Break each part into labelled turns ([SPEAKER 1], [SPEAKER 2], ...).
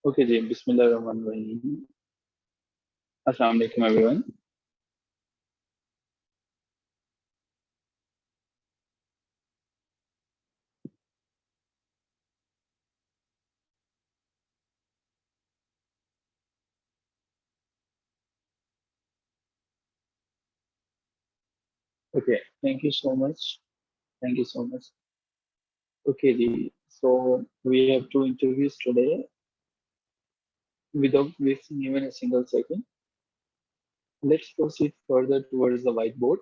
[SPEAKER 1] Okay, ji. Bismillahirrahmanirrahim. Assalamu alaikum, everyone. Okay, thank you so much. Thank you so much. Okay, ji. So we have two interviews today. Without wasting even a single second, let's proceed further towards the whiteboard.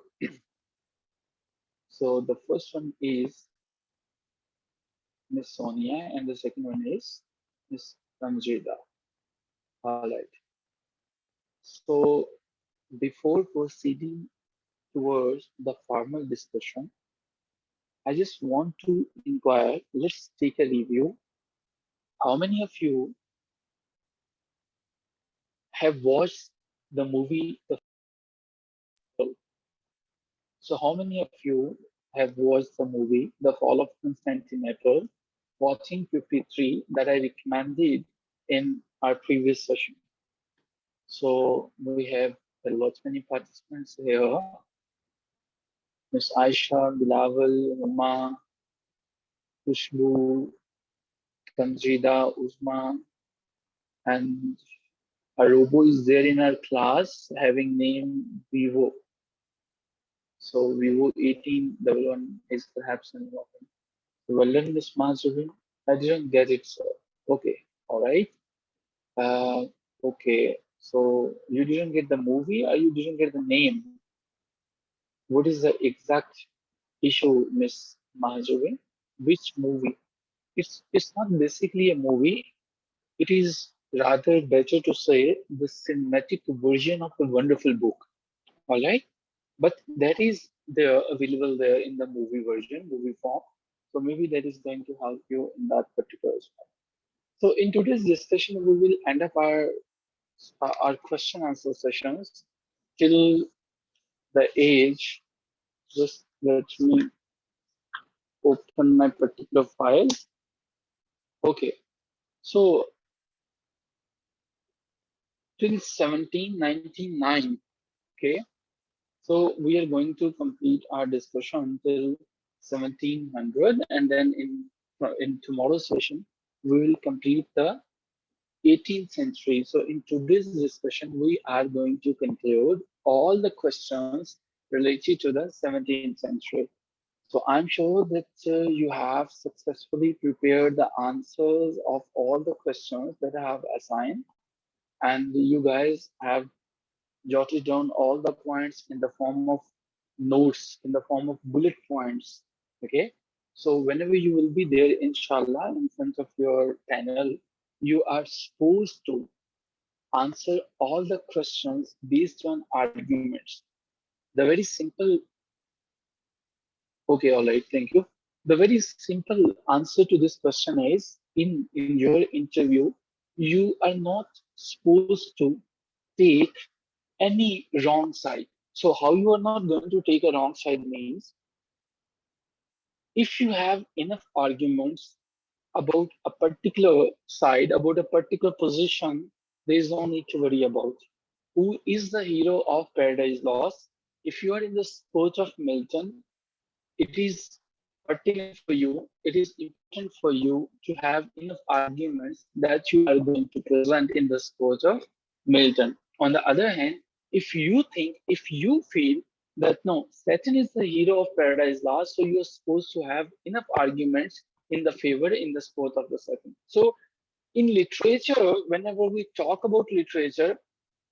[SPEAKER 1] So the first one is Miss Sonia, and the second one is Miss Ramjida. All right. So before proceeding towards the formal discussion, I just want to inquire, let's take a review. How many of you have watched the movie The Fall? So how many of you have watched the movie The Fall of Constantinople, watching 53 that I recommended in our previous session? So we have a lot many participants here. Miss Aisha, Bilawal, Rama, Kushbu, Tanjida, Uzma, and Arobo is there in our class having name Vivo. So Vivo 1811 is perhaps an option. Well done, Miss Mansuri. I didn't get it, sir. Okay, all right. Uh, okay, so you didn't get the movie or you didn't get the name? What is the exact issue, Miss Mahajuri? Which movie? It's not basically a movie. It is rather better to say the cinematic version of the wonderful book. All right, but that is there available there in the movie version, movie form. So maybe that is going to help you in that particular aspect. So in today's discussion, we will end up our question answer sessions till the age. Just let me open my particular file. Okay, so till 1799. Okay, so we are going to complete our discussion till 1700, and then in tomorrow's session we will complete the 18th century. So in today's discussion, we are going to conclude all the questions related to the 17th century. So I'm sure that you have successfully prepared the answers of all the questions that I have assigned, and you guys have jotted down all the points in the form of notes, in the form of bullet points. Okay. So whenever you will be there, inshallah, in front of your panel, you are supposed to answer all the questions based on arguments. The very simple, okay, all right, thank you. The very simple answer to this question is in your interview, you are not supposed to take any wrong side. So how you are not going to take a wrong side means if you have enough arguments about a particular side, about a particular position, there is no need to worry about. Who is the hero of Paradise Lost? If you are in the sport of Milton, it is pertinent for you, it is important for you to have enough arguments that you are going to present in the sport of Milton. On the other hand, if you feel that no, Satan is the hero of Paradise Lost, so you are supposed to have enough arguments in the favor in the sport of the Satan. So in literature, whenever we talk about literature,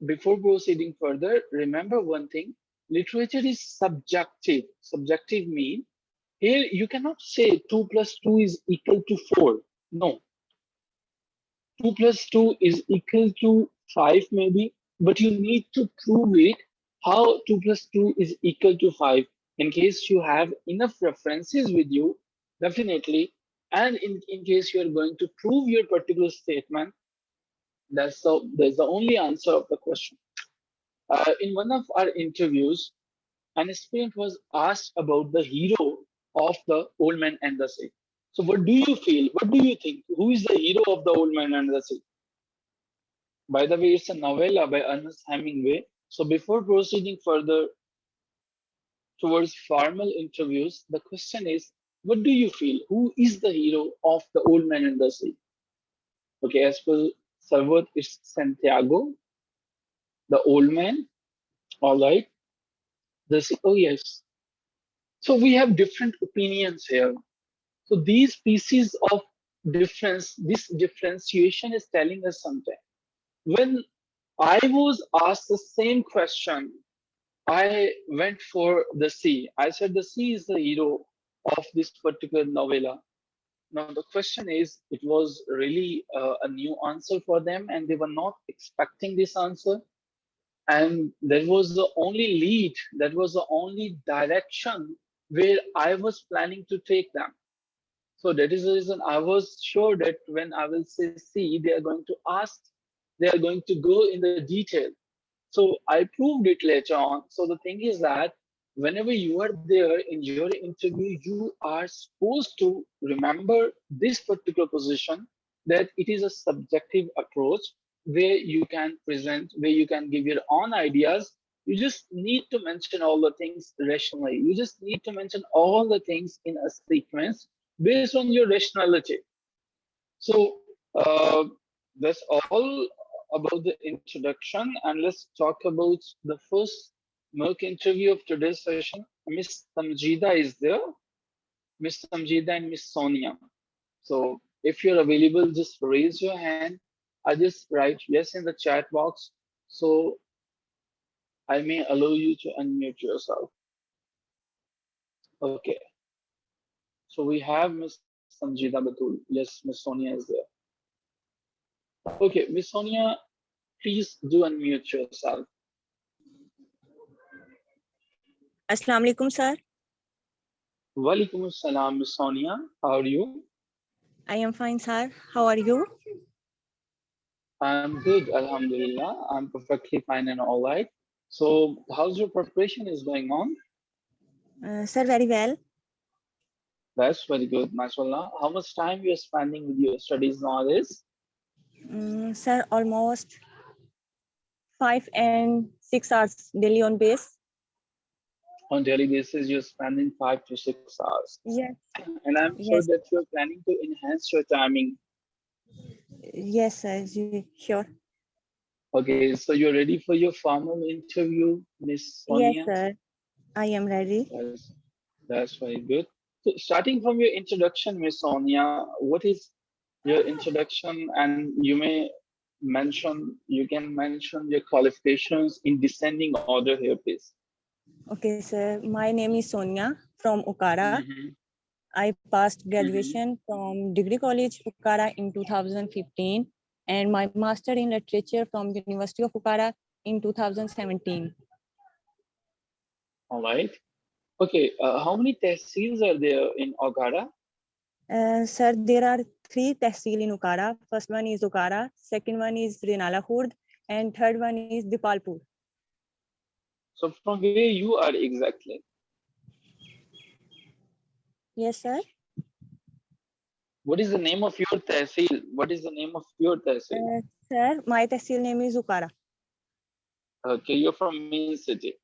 [SPEAKER 1] before proceeding further, remember one thing, literature is subjective. Subjective means here you cannot say 2 plus 2 is equal to 4. No, 2 plus 2 is equal to 5 maybe, but you need to prove it how 2 plus 2 is equal to 5. In case you have enough references with you, definitely, and in case you are going to prove your particular statement, that's the only answer of the question. In one of our interviews, an aspirant was asked about the hero of the Old Man and the Sea. So, what do you feel? What do you think? Who is the hero of the Old Man and the Sea? By the way, it's a novella by Ernest Hemingway. So before proceeding further towards formal interviews, the question is, what do you feel? Who is the hero of The Old Man and the Sea? Okay, as per Salvat, it's Santiago, the old man. All right. The sea. Oh, yes. So we have different opinions here. So these pieces of difference, this differentiation is telling us something. When I was asked the same question, I went for the sea. I said the sea is the hero of this particular novella. Now the question is, it was really a new answer for them, and they were not expecting this answer. And that was the only lead, that was the only direction where I was planning to take them. So that is the reason I was sure that when I will say C, they are going to ask, they are going to go in the detail. So I proved it later on. So the thing is that whenever you are there in your interview, you are supposed to remember this particular position, that it is a subjective approach where you can present, where you can give your own ideas. You just need to mention all the things rationally. You just need to mention all the things in a sequence based on your rationality. So that's all about the introduction, and let's talk about the first mock interview of today's session. Miss Samjida is there, Miss Samjida and Miss Sonia. So if you're available, just raise your hand. I just write yes in the chat box, so I may allow you to unmute yourself. Okay. So we have Miss Samjida Batul. Yes, Miss Sonia is there. Okay, Miss Sonia, please do unmute yourself.
[SPEAKER 2] Assalamu alaikum, sir.
[SPEAKER 1] Walaikum assalam, Miss Sonia. How are you?
[SPEAKER 2] I am fine, sir. How are you?
[SPEAKER 1] I'm good, Alhamdulillah. I'm perfectly fine and all right. So, how's your preparation is going on?
[SPEAKER 2] Sir, very well.
[SPEAKER 1] That's very good, mashallah. How much time you are spending with your studies nowadays?
[SPEAKER 2] Sir, almost 5 and 6 hours daily on base.
[SPEAKER 1] On daily basis, you're spending 5 to 6 hours.
[SPEAKER 2] Yes.
[SPEAKER 1] And I'm sure
[SPEAKER 2] Yes.
[SPEAKER 1] that you're planning to enhance your timing.
[SPEAKER 2] Yes, sir. Sure.
[SPEAKER 1] Okay, so you're ready for your formal interview, Miss Sonia?
[SPEAKER 2] Yes, sir. I am ready.
[SPEAKER 1] That's very good. So starting from your introduction, Miss Sonia, what is your introduction? And you can mention your qualifications in descending order here, please.
[SPEAKER 2] Okay, sir. My name is Sonia from Okara. I passed graduation from Degree College, Okara in 2015 and my master in literature from University of Okara in 2017.
[SPEAKER 1] All right. Okay, how many tehsils are there in Okara?
[SPEAKER 2] Sir, there are 3 tehsil in Okara. First one is Okara, second one is Renala Khurd, and third one is Dipalpur.
[SPEAKER 1] So from where you are exactly?
[SPEAKER 2] Yes, sir.
[SPEAKER 1] What is the name of your tehsil? What is the name of your tehsil?
[SPEAKER 2] Sir, my tehsil name is Okara.
[SPEAKER 1] Okay, you're from main city.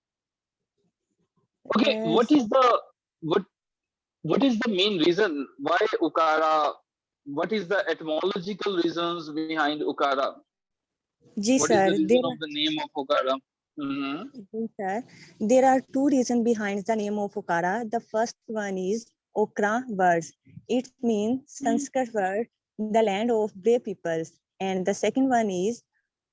[SPEAKER 1] Okay, what is the main reason why Ukara? What is the etymological reasons behind Ukara?
[SPEAKER 2] Ji,
[SPEAKER 1] What is
[SPEAKER 2] sir.
[SPEAKER 1] the reason of the name of Ukara?
[SPEAKER 2] Ji, sir. There are 2 reasons behind the name of Okara. The first one is Okra words. It means Sanskrit word, the land of brave peoples. And the second one is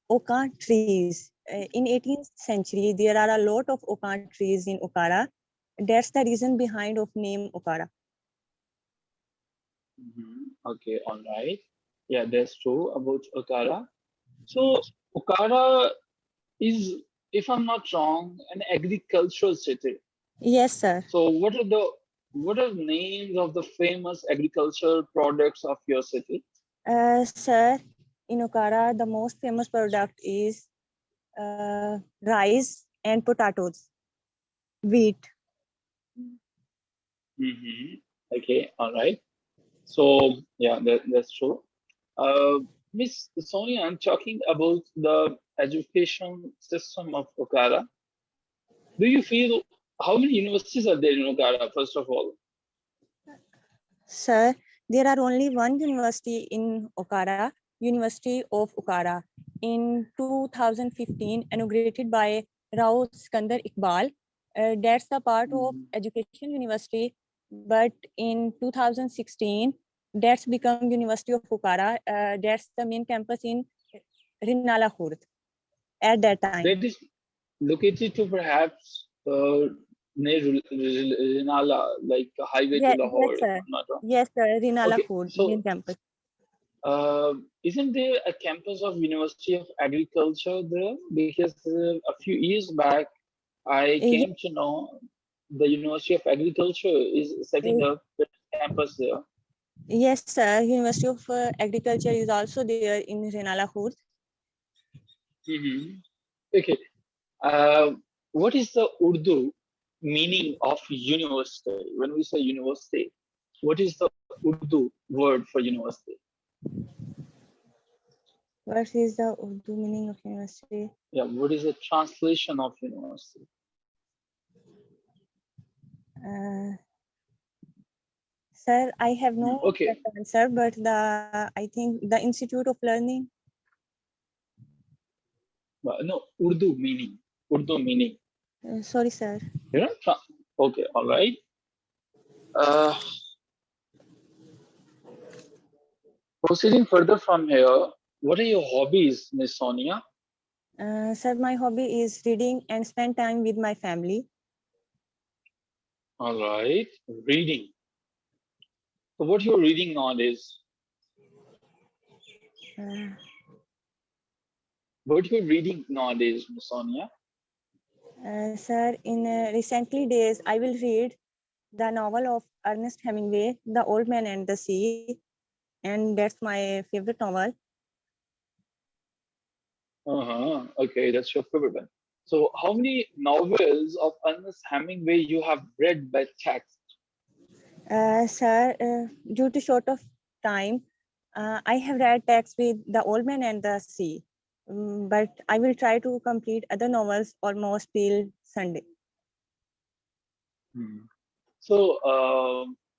[SPEAKER 2] Oka trees. In 18th century, there are a lot of Oka trees in Okara. That's the reason behind of name Okara.
[SPEAKER 1] Okay, all right. Yeah, that's true about Okara. So Okara is, if I'm not wrong, an agricultural city.
[SPEAKER 2] Yes, sir.
[SPEAKER 1] So what are the names of the famous agricultural products of your city?
[SPEAKER 2] Sir, in Okara, the most famous product is rice and potatoes, wheat.
[SPEAKER 1] Okay, all right. So yeah, that's true. Miss Sonia, I'm talking about the education system of Okara. Do you feel how many universities are there in Okara, first of all?
[SPEAKER 2] Sir, there are only one university in Okara, University of Okara. In 2015, inaugurated by Rao Skandar Iqbal. That's a part of Education University, but in 2016, that's become University of Okara. That's the main campus in Rinala Khurd at that time.
[SPEAKER 1] That is located to perhaps near Rinala, like a highway to
[SPEAKER 2] Yes,
[SPEAKER 1] Lahore, if
[SPEAKER 2] sir.
[SPEAKER 1] I'm not wrong.
[SPEAKER 2] Yes, sir. Rinala
[SPEAKER 1] Okay,
[SPEAKER 2] Khurd,
[SPEAKER 1] so
[SPEAKER 2] main campus.
[SPEAKER 1] isn't there a campus of University of Agriculture there? Because a few years back, I
[SPEAKER 2] Ye-
[SPEAKER 1] came to know the University of Agriculture is setting up a campus there.
[SPEAKER 2] Yes, sir. University of Agriculture is also there in Rinala Khurd.
[SPEAKER 1] Mhm. Okay. Uh, what is the Urdu meaning of university? When we say university, what is the Urdu word for university?
[SPEAKER 2] What is the Urdu meaning of university?
[SPEAKER 1] Yeah, what is the translation of university?
[SPEAKER 2] Uh, Sir, I have no
[SPEAKER 1] Okay,
[SPEAKER 2] correct answer, but I think the Institute of Learning.
[SPEAKER 1] no, Urdu meaning. Urdu meaning.
[SPEAKER 2] Sorry, sir.
[SPEAKER 1] You know? Okay, all right. Uh, Proceeding further from here, what are your hobbies, Miss Sonia?
[SPEAKER 2] Sir, my hobby is reading and spend time with my family.
[SPEAKER 1] All right, reading. So, what you're reading nowadays?
[SPEAKER 2] Uh,
[SPEAKER 1] What you're reading nowadays, Miss Sonia?
[SPEAKER 2] Sir, in recently days, I will read the novel of Ernest Hemingway, The Old Man and the Sea, and that's my favorite novel.
[SPEAKER 1] Okay, that's your favorite one. So, how many novels of Ernest Hemingway you have read by text?
[SPEAKER 2] Sir, due to short of time, I have read texts with The Old Man and the Sea, but I will try to complete other novels almost till Sunday.
[SPEAKER 1] Hmm. So,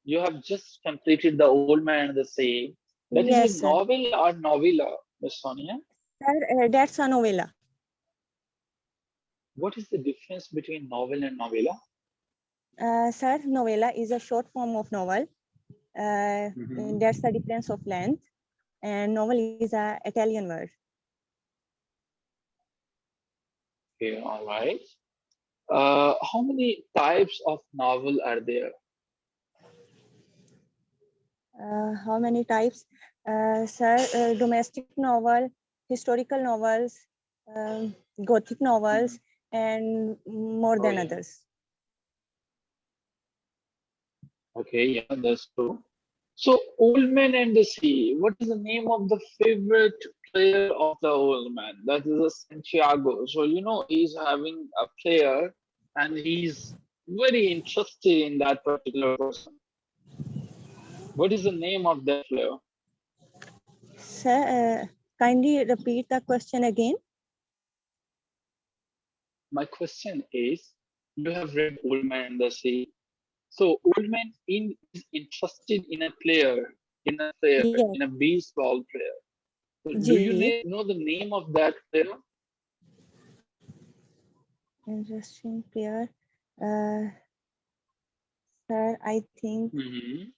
[SPEAKER 1] you have just completed The Old Man and the Sea. That is a
[SPEAKER 2] Yes, sir.
[SPEAKER 1] novel or novella, Miss Sonia?
[SPEAKER 2] Sir, that's a novella.
[SPEAKER 1] What is the difference between novel and novella?
[SPEAKER 2] Sir, novella is a short form of novel.
[SPEAKER 1] Mhm.
[SPEAKER 2] That's the difference of length, and novel is a Italian word.
[SPEAKER 1] Okay, all right. How many types of novel are there?
[SPEAKER 2] How many types? Sir, domestic novel, historical novels, gothic novels, and more
[SPEAKER 1] Oh,
[SPEAKER 2] than
[SPEAKER 1] yeah.
[SPEAKER 2] others.
[SPEAKER 1] Okay, yeah, that's true. So, Old Man and the Sea, what is the name of the favorite player of the Old Man? That is a Santiago. So, he's having a player and he's very interested in that particular person. What is the name of that player?
[SPEAKER 2] Sir, kindly repeat the question again.
[SPEAKER 1] My question is, you have read Old Man and the Sea. So, Old Man is interested in a player,
[SPEAKER 2] Yes.
[SPEAKER 1] in a baseball player. So do you
[SPEAKER 2] G.
[SPEAKER 1] know the name of that player?
[SPEAKER 2] Interesting player. Uh, Sir, I think.
[SPEAKER 1] Mm-hmm.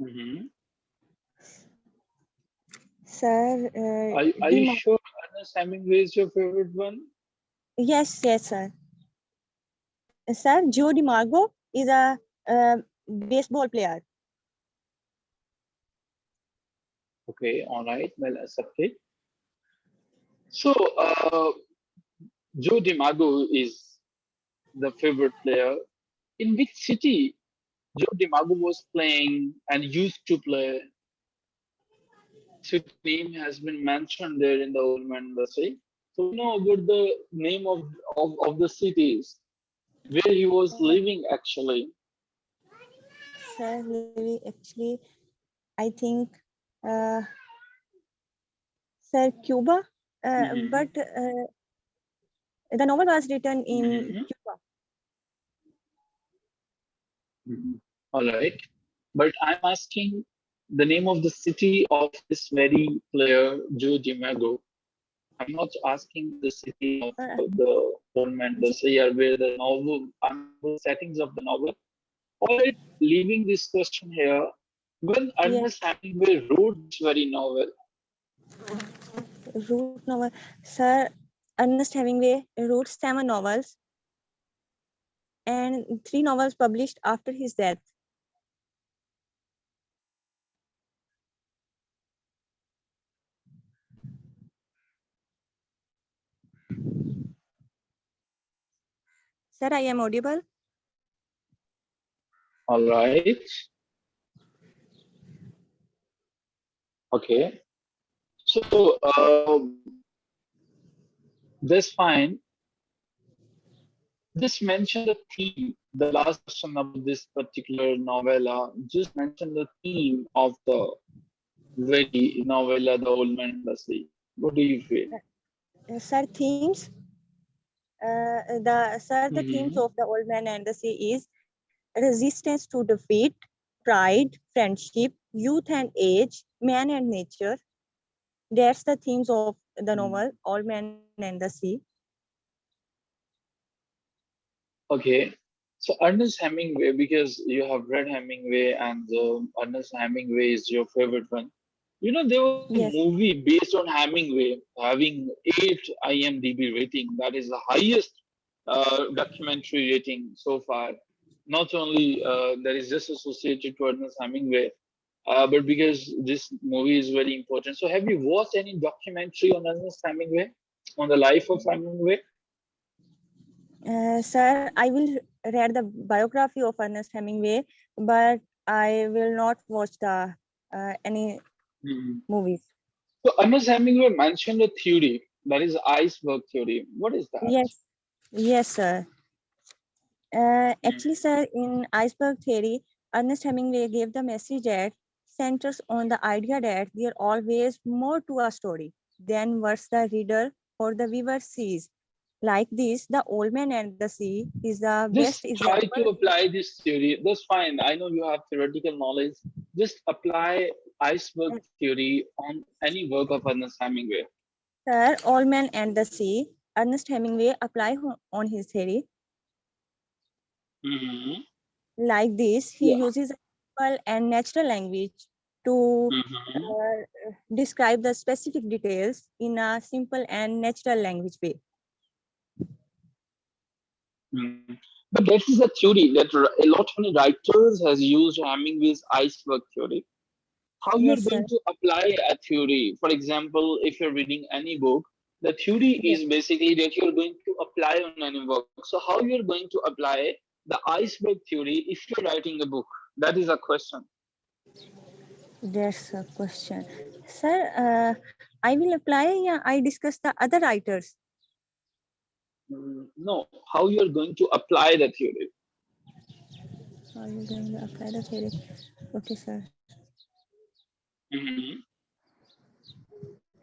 [SPEAKER 1] Mm-hmm.
[SPEAKER 2] Sir,
[SPEAKER 1] Are you sure Ernest Hemingway is your favorite one?
[SPEAKER 2] yes, yes, sir. Sir, Joe Dimaggio is a baseball player.
[SPEAKER 1] Okay, all right, well accepted. So, Joe Dimaggio is the favorite player. In which city Joe Dimaggio was playing and used to play? City name has been mentioned there in the Old Man Sea. So, about the name of the cities where he was living actually.
[SPEAKER 2] Sir, actually, I think, uh, Sir, Cuba, but the novel was written in
[SPEAKER 1] Mhm.
[SPEAKER 2] Cuba.
[SPEAKER 1] Mhm. All right. But I'm asking the name of the city of this very player, Joe Dimaggio. I'm not asking the city of
[SPEAKER 2] Uh,
[SPEAKER 1] the tournament, the
[SPEAKER 2] J-
[SPEAKER 1] year where the novel, I mean, the settings of the novel. All right, leaving this question here, when
[SPEAKER 2] yes,
[SPEAKER 1] Ernest Hemingway wrote this very novel,
[SPEAKER 2] root novel. Sir, Ernest Hemingway wrote 7 novels and 3 novels published after his death. Sir, I am audible.
[SPEAKER 1] all right, okay. So that's fine. Just mention the theme, the last question about this particular novella. Just mention the theme of the very novella, The Old Man and the Sea. What do you feel?
[SPEAKER 2] Sir, themes. The themes
[SPEAKER 1] Mm-hmm.
[SPEAKER 2] of the Old Man and the Sea is resistance to defeat, pride, friendship, youth and age, man and nature. That's the themes of the novel Old Man and the Sea.
[SPEAKER 1] Okay. So Ernest Hemingway, because you have read Hemingway and Ernest Hemingway is your favorite one. You know, there was a
[SPEAKER 2] Yes,
[SPEAKER 1] movie based on Hemingway having 8 IMDb rating. That is the highest documentary rating so far. Not only that is just associated to Ernest Hemingway, but because this movie is very important. So have you watched any documentary on Ernest Hemingway, on the life of Hemingway?
[SPEAKER 2] Sir, I will read the biography of Ernest Hemingway, but I will not watch the any
[SPEAKER 1] Mhm.
[SPEAKER 2] movies.
[SPEAKER 1] So Ernest Hemingway mentioned a theory that is iceberg theory. What is that?
[SPEAKER 2] Yes, yes, sir. Actually, sir, in Iceberg Theory, Ernest Hemingway gave the message that centers on the idea that there always more to a story than what the reader or the viewer sees. Like this, The Old Man and the Sea is the best
[SPEAKER 1] Just try
[SPEAKER 2] example.
[SPEAKER 1] to apply this theory. That's fine. I know you have theoretical knowledge. Just apply iceberg theory on any work of Ernest Hemingway.
[SPEAKER 2] Sir, Old Man and the Sea, Ernest Hemingway apply on his theory.
[SPEAKER 1] Hmm.
[SPEAKER 2] Like this, he
[SPEAKER 1] Yeah.
[SPEAKER 2] uses a simple and natural language to
[SPEAKER 1] Hmm.
[SPEAKER 2] describe the specific details in a simple and natural language way.
[SPEAKER 1] But that is a theory that a lot many writers has used Hemingway's iceberg theory. How you're
[SPEAKER 2] Yes, sir.
[SPEAKER 1] going to apply a theory? For example, if you're reading any book, the theory
[SPEAKER 2] Yes,
[SPEAKER 1] is basically that you're going to apply on any work. So how you're going to apply the iceberg theory if you're writing a book? That is a question.
[SPEAKER 2] that's a question. Sir, I will apply, yeah, I discuss the other writers.
[SPEAKER 1] No, how you're going to apply the theory.
[SPEAKER 2] How are you going to apply the theory? Okay, sir.
[SPEAKER 1] Mhm.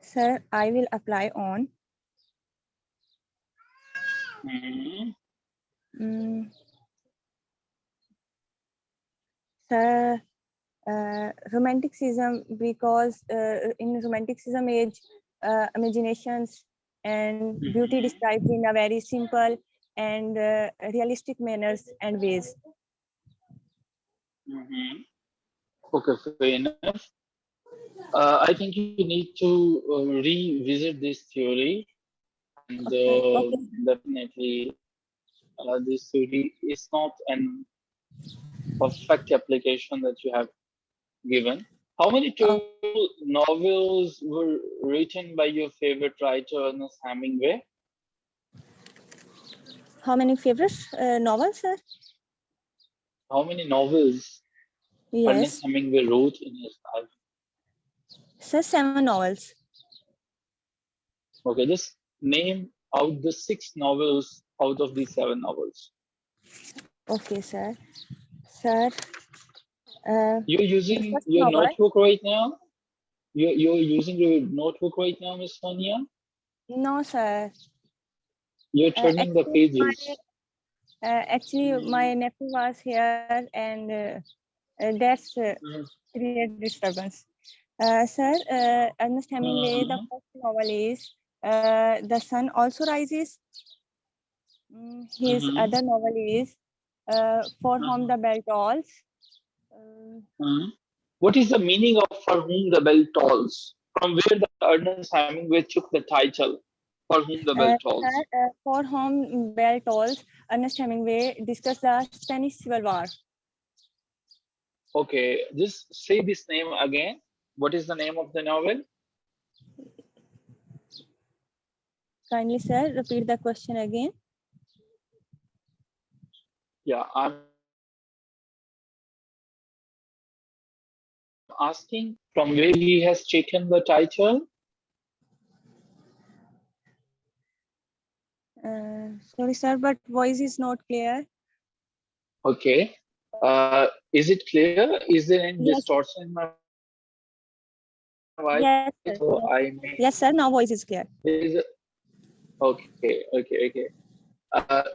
[SPEAKER 2] Sir, I will apply on
[SPEAKER 1] Mhm.
[SPEAKER 2] um, sir, romanticism, because in romanticism age, imaginations and beauty
[SPEAKER 1] Mhm.
[SPEAKER 2] described in a very simple and realistic manners and ways.
[SPEAKER 1] Mhm. Okay, fair enough. I think you need to revisit this theory, and
[SPEAKER 2] Okay, okay.
[SPEAKER 1] definitely this theory is not an perfect application that you have given. How many
[SPEAKER 2] Uh,
[SPEAKER 1] total novels were written by your favorite writer, Ernest Hemingway?
[SPEAKER 2] how many favorite novels, sir?
[SPEAKER 1] How many novels Ernest
[SPEAKER 2] Yes,
[SPEAKER 1] Hemingway wrote in his life?
[SPEAKER 2] sir, 7 novels.
[SPEAKER 1] Okay, just name out the 6 novels out of these 7 novels.
[SPEAKER 2] Okay, sir. Sir,
[SPEAKER 1] You're
[SPEAKER 2] The
[SPEAKER 1] using
[SPEAKER 2] first
[SPEAKER 1] your
[SPEAKER 2] novel.
[SPEAKER 1] notebook right now? You're using your notebook right now, Miss Sonia?
[SPEAKER 2] No, sir.
[SPEAKER 1] You're turning the
[SPEAKER 2] Actually,
[SPEAKER 1] pages.
[SPEAKER 2] my nephew was here, and that's
[SPEAKER 1] Mhm.
[SPEAKER 2] create disturbance. Sir, Ernest Hemingway, the
[SPEAKER 1] Mhm.
[SPEAKER 2] first novel is The Sun Also Rises. His
[SPEAKER 1] Mhm.
[SPEAKER 2] other novel is For Whom
[SPEAKER 1] Mhm.
[SPEAKER 2] the Bell Tolls. Uh,
[SPEAKER 1] Mhm. What is the meaning of For Whom the Bell Tolls? From where the Ernest Hemingway took the title For Whom the Bell Tolls?
[SPEAKER 2] For Whom Bell Tolls, Ernest Hemingway discussed the Spanish Civil War.
[SPEAKER 1] Okay, just say this name again. What is the name of the novel?
[SPEAKER 2] Kindly, sir, repeat the question again.
[SPEAKER 1] Yeah, I'm asking from where he has taken the title.
[SPEAKER 2] Sorry, sir, but voice is not clear.
[SPEAKER 1] Okay. Is it clear? Is there any
[SPEAKER 2] Yes,
[SPEAKER 1] distortion in my voice? So
[SPEAKER 2] yes,
[SPEAKER 1] I
[SPEAKER 2] sir.
[SPEAKER 1] may
[SPEAKER 2] Yes, sir. Now voice is clear.
[SPEAKER 1] there is a, okay. You have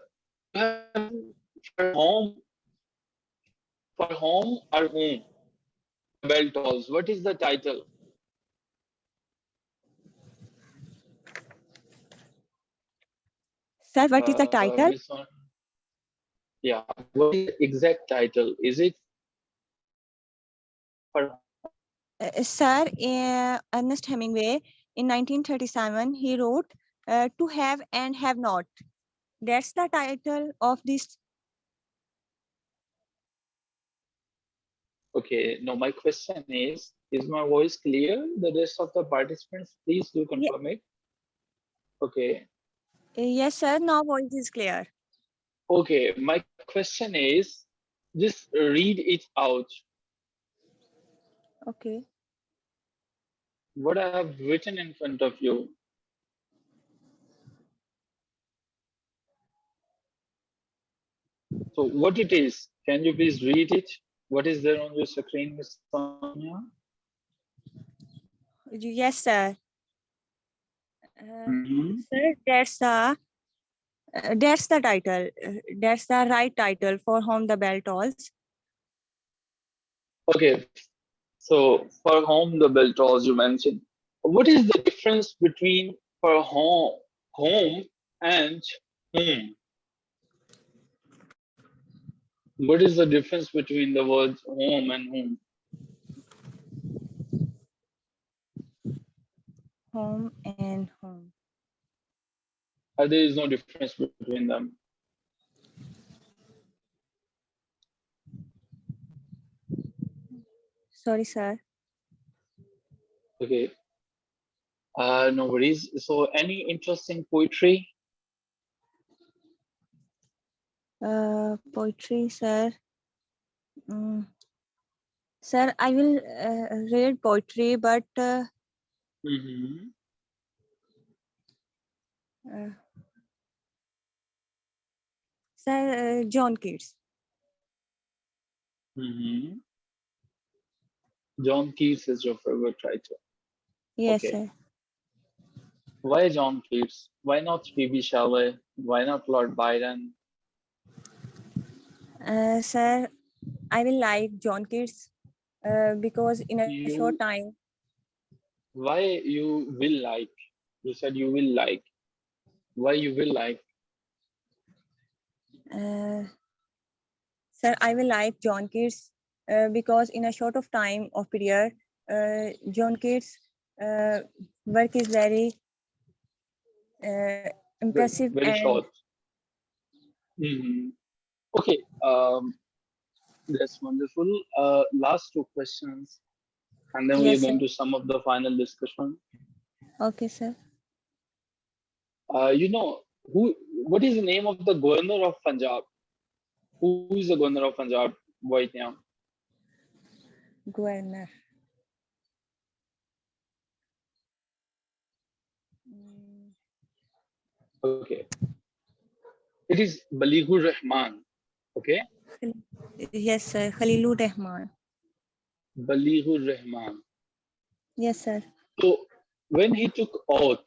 [SPEAKER 1] for home or whom the bell tolls. What is the title?
[SPEAKER 2] Sir, what is the title?
[SPEAKER 1] Miss Son- yeah. What is the exact title? Is it for
[SPEAKER 2] Sir, Ernest Hemingway in 1937 he wrote "To Have and Have Not." That's the title of this.
[SPEAKER 1] okay? No, my question is my voice clear? The rest of the participants, please do
[SPEAKER 2] Ye-
[SPEAKER 1] confirm it. Okay.
[SPEAKER 2] Yes, sir. Now voice is clear.
[SPEAKER 1] Okay. My question is, just read it out.
[SPEAKER 2] Okay.
[SPEAKER 1] What I have written in front of you. So what it is? Can you please read it? What is there on your screen, Miss Sonia?
[SPEAKER 2] Yes, sir.
[SPEAKER 1] Mhm.
[SPEAKER 2] Sir, that's the title. That's the right title for whom the bell tolls.
[SPEAKER 1] Okay. So for home, the bell tolls you mentioned. What is the difference between for home and home? What is the difference between the words home and home?
[SPEAKER 2] Home and home.
[SPEAKER 1] There is no difference between them.
[SPEAKER 2] Sorry, sir.
[SPEAKER 1] Okay. No worries. So any interesting poetry?
[SPEAKER 2] Poetry, sir. Mm, Sir, I will read poetry, but
[SPEAKER 1] Mm-hmm.
[SPEAKER 2] uh, sir, John Keats.
[SPEAKER 1] Mm-hmm. John Keats is your favorite writer.
[SPEAKER 2] Yes,
[SPEAKER 1] Okay.
[SPEAKER 2] sir.
[SPEAKER 1] Why John Keats? Why not Phoebe Shelley? Why not Lord Byron?
[SPEAKER 2] Sir, I will like John Keats because in a short
[SPEAKER 1] You
[SPEAKER 2] time,
[SPEAKER 1] why you will like? You said you will like. Why you will like?
[SPEAKER 2] uh, sir, I will like John Keats because in a short of time of period, John Keats' uh, work is very impressive
[SPEAKER 1] Very
[SPEAKER 2] and
[SPEAKER 1] short. Hmm. Okay. That's wonderful. Last two questions, and then we are
[SPEAKER 2] yes, sir.
[SPEAKER 1] going to sum up the final discussion.
[SPEAKER 2] Okay, sir.
[SPEAKER 1] You know who? What is the name of the governor of Punjab? Who is the governor of Punjab right now?
[SPEAKER 2] Governor. Mm,
[SPEAKER 1] Okay. It is Balighur Rahman. Okay.
[SPEAKER 2] Yes, sir. Khalilur Rahman.
[SPEAKER 1] Balighur Rahman.
[SPEAKER 2] Yes, sir.
[SPEAKER 1] So when he took oath,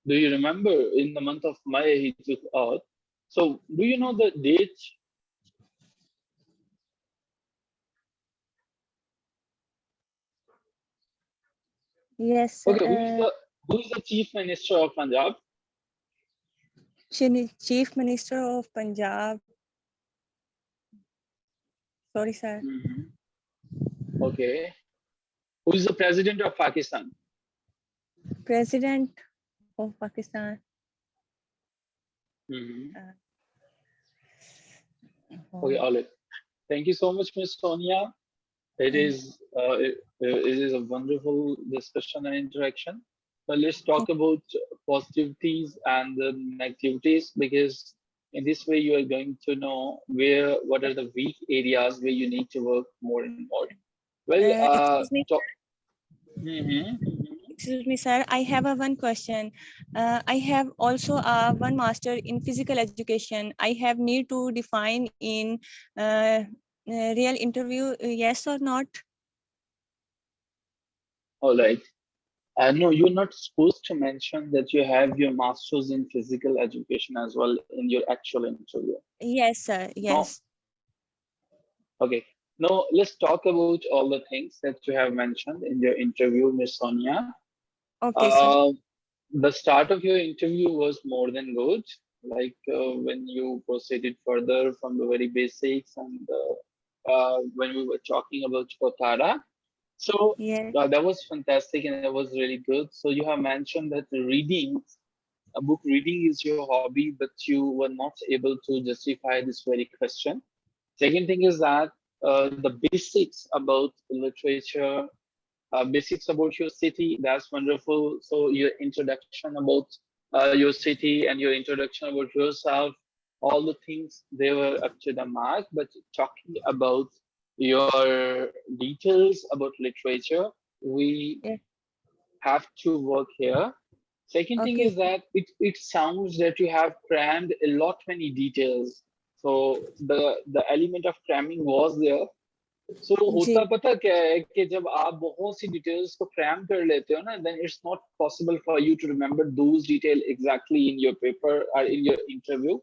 [SPEAKER 1] do you remember in the month of May he took oath? So do you know the date?
[SPEAKER 2] Yes,
[SPEAKER 1] Okay, who is the Chief Minister of Punjab?
[SPEAKER 2] Chief Minister of Punjab. Sorry, sir.
[SPEAKER 1] Okay. Who is the President of Pakistan?
[SPEAKER 2] President of Pakistan.
[SPEAKER 1] Okay, all right. Thank you so much, Ms. Sonia. It is a wonderful discussion and interaction. But let's talk about positivities and the negativities, because in this way you are going to know what are the weak areas where you need to work more and more. Well,
[SPEAKER 2] Excuse me.
[SPEAKER 1] Mhm.
[SPEAKER 2] Excuse me, sir. I have one question. I have also one master in physical education. I have need to define in real interview, yes or not?
[SPEAKER 1] All right. No, you're not supposed to mention that you have your master's in physical education as well in your actual interview.
[SPEAKER 2] Yes, sir.
[SPEAKER 1] No?
[SPEAKER 2] Yes.
[SPEAKER 1] Okay. Now, let's talk about all the things that you have mentioned in your interview, Ms. Sonia.
[SPEAKER 2] Okay, sir.
[SPEAKER 1] Uh, the start of your interview was more than good. Like when you proceeded further from the very basics and when we were talking about Kotara. So
[SPEAKER 2] Yes.
[SPEAKER 1] that was fantastic and that was really good. So you have mentioned that book reading is your hobby, but you were not able to justify this very question. Second thing is that the basics about literature, basics about your city, that's wonderful. So your introduction about your city and your introduction about yourself, all the things, they were up to the mark. But talking about your details about literature, we
[SPEAKER 2] Yes.
[SPEAKER 1] have to work here. Second thing
[SPEAKER 2] Okay.
[SPEAKER 1] is that it sounds that you have crammed a lot many details. So the element of cramming was there. So होता
[SPEAKER 2] जी.
[SPEAKER 1] पता क्या है कि जब आप बहुत सी details को cram कर लेते हो ना, then it's not possible for you to remember those details exactly in your paper or in your interview.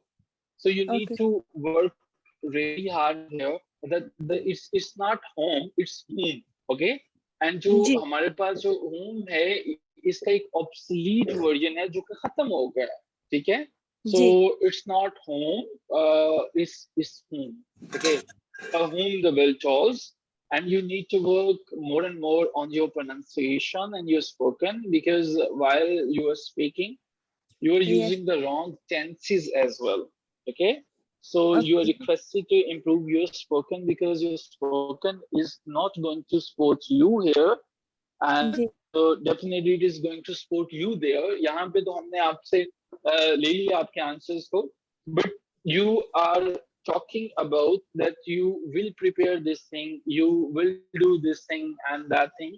[SPEAKER 1] So you need
[SPEAKER 2] Okay.
[SPEAKER 1] to work really hard here. It's not home, it's home. Okay. And जो
[SPEAKER 2] जी.
[SPEAKER 1] हमारे पास जो home है, इसका एक obsolete version है जो कि खत्म हो गया है, ठीक है? So
[SPEAKER 2] ji.
[SPEAKER 1] it's not home, it's home. Okay. Whom the bell tolls, and you need to work more and more on your pronunciation and your spoken, because while you are speaking, you are
[SPEAKER 2] Yes.
[SPEAKER 1] using the wrong tenses as well. Okay. So you are
[SPEAKER 2] Okay.
[SPEAKER 1] requested to improve your spoken, because your spoken is not going to support you here, and
[SPEAKER 2] ji.
[SPEAKER 1] definitely it is going to support you there. यहाँ पे तो हमने आपसे ले लिया आपके answers को, but you are talking about that you will prepare this thing, you will do this thing and that thing.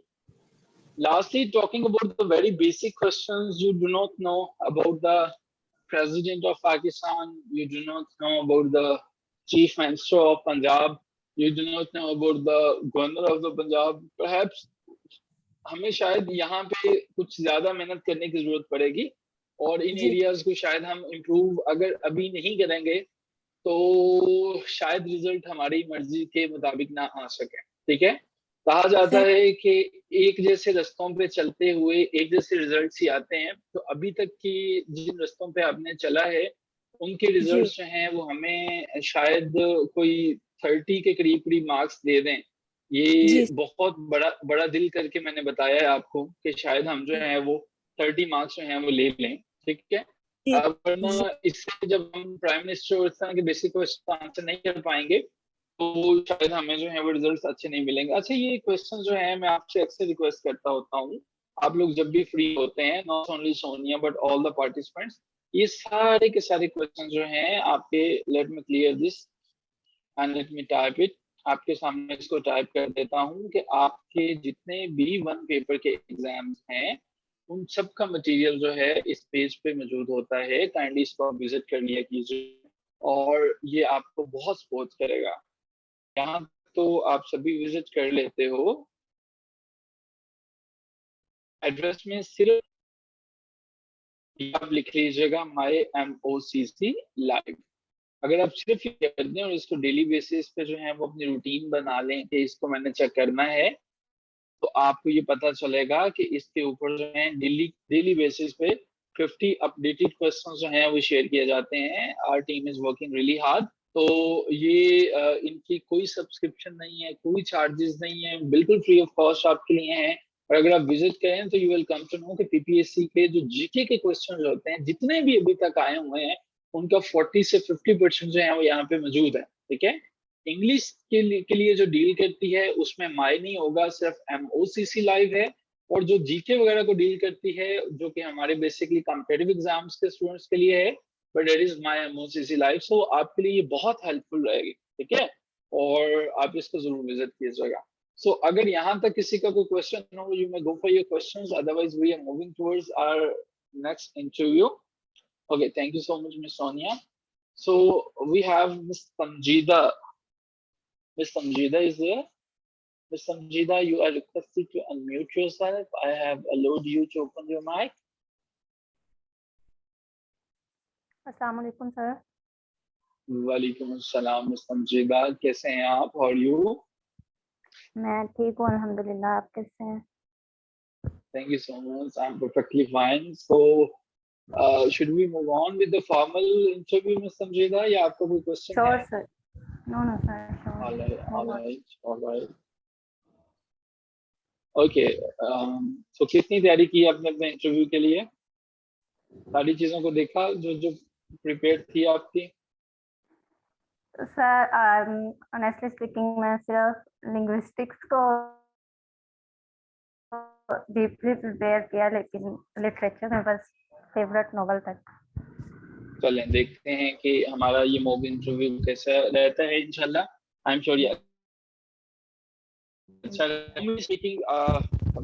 [SPEAKER 1] Lastly, talking about the very basic questions, you do not know about the President of Pakistan, you do not know about the Chief Minister of Punjab, you do not know about the Governor of the Punjab. Perhaps हमें शायद यहाँ पे कुछ ज्यादा मेहनत करने की जरूरत पड़ेगी, और इन
[SPEAKER 2] जी.
[SPEAKER 1] एरियाज को शायद हम इम्प्रूव अगर अभी नहीं करेंगे तो शायद रिजल्ट हमारी मर्जी के मुताबिक ना आ सके। ठीक है। कहा जाता
[SPEAKER 2] Sir.
[SPEAKER 1] है कि एक जैसे रस्तों पे चलते हुए एक जैसे रिजल्ट ही आते हैं, तो अभी तक की जिन रस्तों पे आपने चला है उनके
[SPEAKER 2] जी.
[SPEAKER 1] रिजल्ट्स जो हैं वो हमें शायद कोई 30 के करीब करीब मार्क्स दे दें। ये
[SPEAKER 2] जी.
[SPEAKER 1] बहुत बड़ा बड़ा दिल करके मैंने बताया है आपको कि शायद हम जो है वो 30 मार्क्स जो हैं वो ले लें। ठीक है।
[SPEAKER 2] जी.
[SPEAKER 1] वरना
[SPEAKER 2] जी.
[SPEAKER 1] इससे जब हम प्राइम मिनिस्टर और इस तरह के बेसिक क्वेश्चन आंसर नहीं कर पाएंगे तो शायद हमें जो है वो रिजल्ट्स अच्छे नहीं मिलेंगे। अच्छा, ये क्वेश्चन जो है मैं आपसे अक्सर रिक्वेस्ट करता होता हूँ, आप लोग जब भी फ्री होते हैं, not only Sonia but all the participants, ये सारे के सारे क्वेश्चन जो हैं आपके, let me clear this and let me type it, आपके सामने इसको टाइप कर देता हूँ कि आपके जितने भी वन पेपर के एग्जाम्स हैं उन सब का मटेरियल जो है इस पेज पे मौजूद होता है। काइंडली इसको आप विजिट कर लिया कीजिए और ये आपको बहुत सपोर्ट करेगा। यहाँ तो आप सभी विजिट कर लेते हो, एड्रेस में सिर्फ आप लिख लीजिएगा माई MOCC लाइव। अगर आप सिर्फ ये कर दें और इसको डेली बेसिस पे जो है वो अपनी रूटीन बना लें कि इसको मैंने चेक करना है, तो आपको ये पता चलेगा कि इसके ऊपर जो है डेली डेली बेसिस पे 50 अपडेटेड क्वेश्चंस जो हैं वो शेयर किए जाते हैं। Our team is working really hard. तो ये इनकी कोई सब्सक्रिप्शन नहीं है, कोई चार्जेस नहीं है, बिल्कुल फ्री ऑफ कॉस्ट आपके लिए है। और अगर आप विजिट करें तो you will come to know कि PPSC के जो जीके के क्वेश्चन होते हैं जितने भी अभी तक आए हुए हैं उनका 40 से 50% जो है वो यहाँ पे मौजूद है। ठीक है, इंग्लिश के लिए जो डील करती है उसमें माई नहीं होगा, सिर्फ MOCC लाइव है। और जो जीके वगैरह को डील करती है जो कि हमारे बेसिकली कॉम्पिटिटिव एग्जाम्स के स्टूडेंट्स के लिए है, but it is my MOCC live. So आपके लिए ये बहुत हेल्पफुल रहेगी। ठीक है, और आप इसको जरूर विजिट कीजिएगा। सो अगर यहाँ तक किसी का कोई क्वेश्चन हो, you may go for your questions, otherwise we are moving towards our next interview. Okay, thank you so much miss Sonia. So we have Miss Sanjida. Miss Sanjida is there. Miss Sanjida, you are requested to unmute yourself. I have allowed you to open your mic.
[SPEAKER 3] अस्सलाम वालेकुम sir.
[SPEAKER 1] वालेकुम अस्सलाम miss संजीदा, कैसे हैं आप? How are you?
[SPEAKER 3] मैं ठीक हूँ अल्हम्दुलिल्लाह, आप कैसे हैं?
[SPEAKER 1] Thank you so much. I'm perfectly fine. So should we move on with the formal interview, Miss Sanjida? या आपका कोई question
[SPEAKER 3] श्योर
[SPEAKER 1] है?
[SPEAKER 3] Sir. No no sir, sure.
[SPEAKER 1] All right, all right, all right. Okay. So कितनी तैयारी की आपने अपने interview के लिए? सारी चीजों को देखा जो जो प्रिपेयर थी आपकी?
[SPEAKER 3] सर ऑनेस्टली स्पीकिंग मैं सिर्फ लिंग्विस्टिक्स को डीपली प्रिपेयर किया, लेकिन लिटरेचर में बस फेवरेट नॉवल तक।
[SPEAKER 1] चलें देखते हैं कि हमारा ये मॉक इंटरव्यू कैसा रहता है। इंशाल्लाह आई एम श्योर। अच्छा, speaking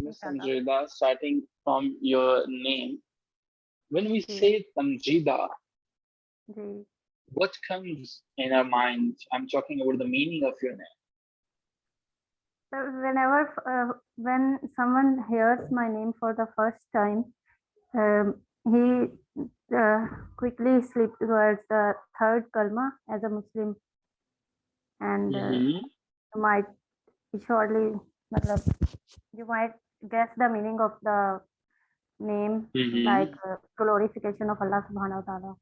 [SPEAKER 1] Miss Sanjida, starting from your name, when we say Sanjida,
[SPEAKER 3] जी,
[SPEAKER 1] what comes in our mind? I'm talking about the meaning of your name.
[SPEAKER 3] whenever when someone hears my name for the first time, he quickly slips towards the third kalma as a Muslim, and you might surely, you might guess the meaning of the name, like glorification of Allah subhanahu wa ta'ala.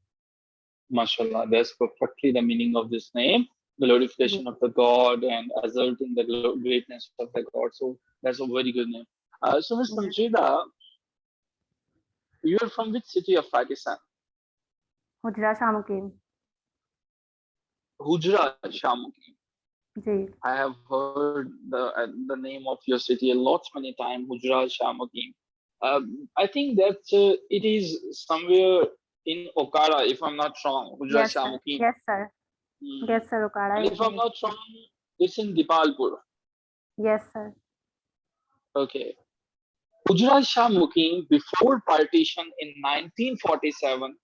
[SPEAKER 1] MashaAllah, that's perfectly the meaning of this name, glorification of the God and asserting the greatness of the God. So that's a very good name. So Miss Sanjida, you are from which city of Pakistan?
[SPEAKER 3] Hujra Shamukim.
[SPEAKER 1] Hujra Shamukim.
[SPEAKER 3] जी,
[SPEAKER 1] I have heard the name of your city a lot many times, Hujra Shamukim. I think that it is somewhere in Okara, if I'm not wrong. Hujra Shamukim.
[SPEAKER 3] yes sir, yes sir, Okara.
[SPEAKER 1] And if I'm not wrong, it's in Dipalpur.
[SPEAKER 3] Yes sir.
[SPEAKER 1] Okay. Hujra Shamukim, before partition in 1947,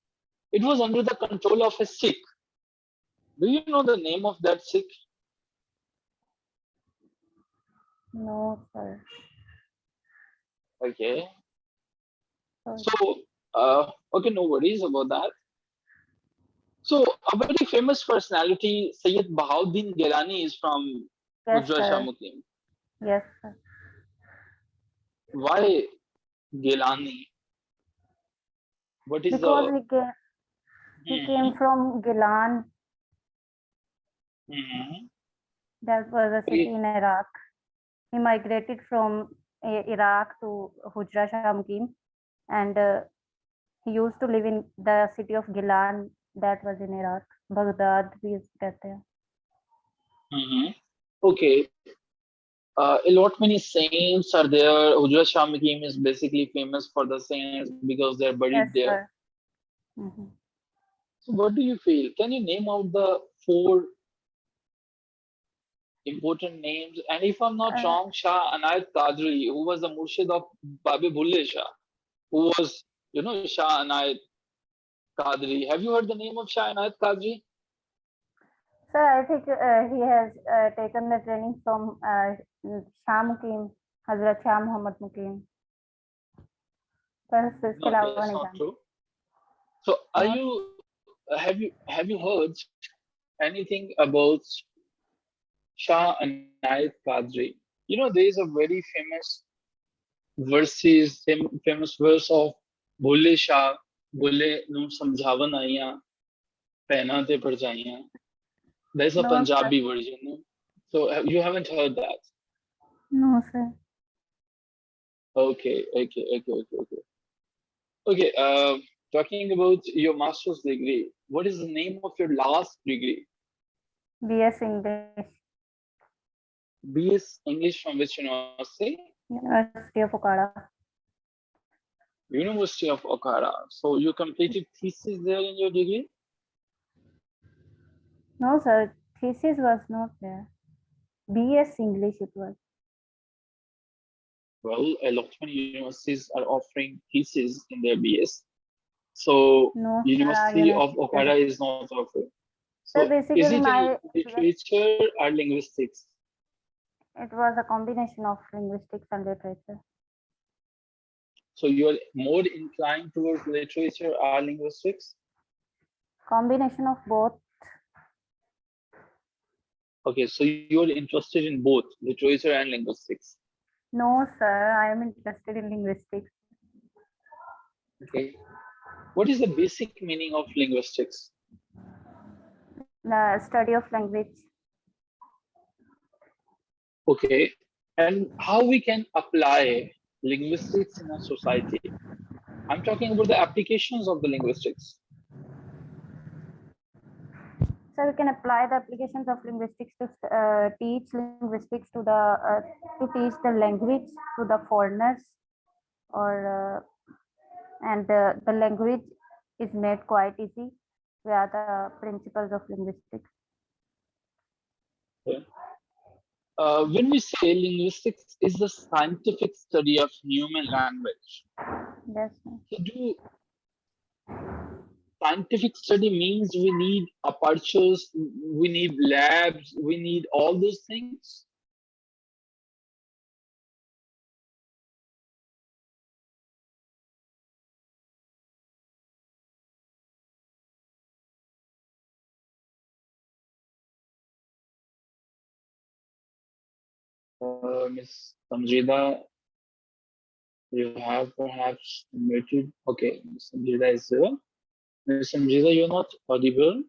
[SPEAKER 1] it was under the control of a Sikh. Do you know the name of that Sikh?
[SPEAKER 3] No sir.
[SPEAKER 1] Okay.
[SPEAKER 3] Sorry.
[SPEAKER 1] So, okay, no worries about that. So, a very famous personality, Sayyid Bahauddin Gilani, is from Hujra Shamukim.
[SPEAKER 3] Yes sir.
[SPEAKER 1] Why Gilani? What is
[SPEAKER 3] because he came from Gilan. That was a city in Iraq. He migrated from Iraq to Hujra Shamukim, and he used to live in the city of Gilan, that was in Iraq. Baghdad भी कहते हैं.
[SPEAKER 1] Okay. A lot many saints are there. Hujra Shamukim is basically famous for the saints because they're buried there. So what do you feel? Can you name out the 4 important names? And if I'm not wrong, Shah Anayat Qadri, who was the Murshid of Babe Bhulle Shah, who was, Shah Anayat Qadri. Have you heard the name of Shah Anayat Qadri?
[SPEAKER 3] Sir, I think he has taken the training from Shah Mukim, Hazrat Shah Muhammad Mukim. पर इसके
[SPEAKER 1] No,
[SPEAKER 3] अलावा
[SPEAKER 1] that's
[SPEAKER 3] नहीं
[SPEAKER 1] not
[SPEAKER 3] जानती।
[SPEAKER 1] true. So, are
[SPEAKER 3] No.
[SPEAKER 1] you have you heard anything about Shah Anayat Qadri? You know, there is a very famous verse of Bole Shah, Bole nu samjhavan aiyan, pehna te parjaiyan. There's a
[SPEAKER 3] No, sir.
[SPEAKER 1] Punjabi version. No? So you haven't heard that.
[SPEAKER 3] No, sir.
[SPEAKER 1] Okay. Okay. Talking about your master's degree, what is the name of your last degree?
[SPEAKER 3] BS English,
[SPEAKER 1] BS English from which university?
[SPEAKER 3] University of Okada.
[SPEAKER 1] University of Okara. So you completed thesis there in your degree?
[SPEAKER 3] No, sir. Thesis was not there. BS English it was.
[SPEAKER 1] Well, a lot of universities are offering thesis in their BS. So
[SPEAKER 3] No, sir. Our
[SPEAKER 1] University of
[SPEAKER 3] university
[SPEAKER 1] Okara
[SPEAKER 3] doesn't.
[SPEAKER 1] is not offering.
[SPEAKER 3] So
[SPEAKER 1] So is
[SPEAKER 3] basically,
[SPEAKER 1] it in
[SPEAKER 3] my
[SPEAKER 1] literature or linguistics?
[SPEAKER 3] it was a combination of linguistics and literature.
[SPEAKER 1] So you are more inclined towards literature or linguistics?
[SPEAKER 3] Combination of both.
[SPEAKER 1] Okay, so you are interested in both literature and linguistics.
[SPEAKER 3] No, sir. I am interested in linguistics.
[SPEAKER 1] Okay. What is the basic meaning of linguistics?
[SPEAKER 3] The study of language.
[SPEAKER 1] Okay. And how we can apply linguistics in a society? I'm talking about the applications of the linguistics.
[SPEAKER 3] So we can apply the applications of linguistics to teach linguistics to teach the language to the foreigners, or and the language is made quite easy via the principles of linguistics.
[SPEAKER 1] Okay. When we say linguistics is the scientific study of human language,
[SPEAKER 3] Yes.
[SPEAKER 1] so do scientific study means we need apertures, we need labs, we need all those things? Miss Samjida, you have perhaps muted. Okay, Miss Samjida is here. Miss Samjida, you're not audible.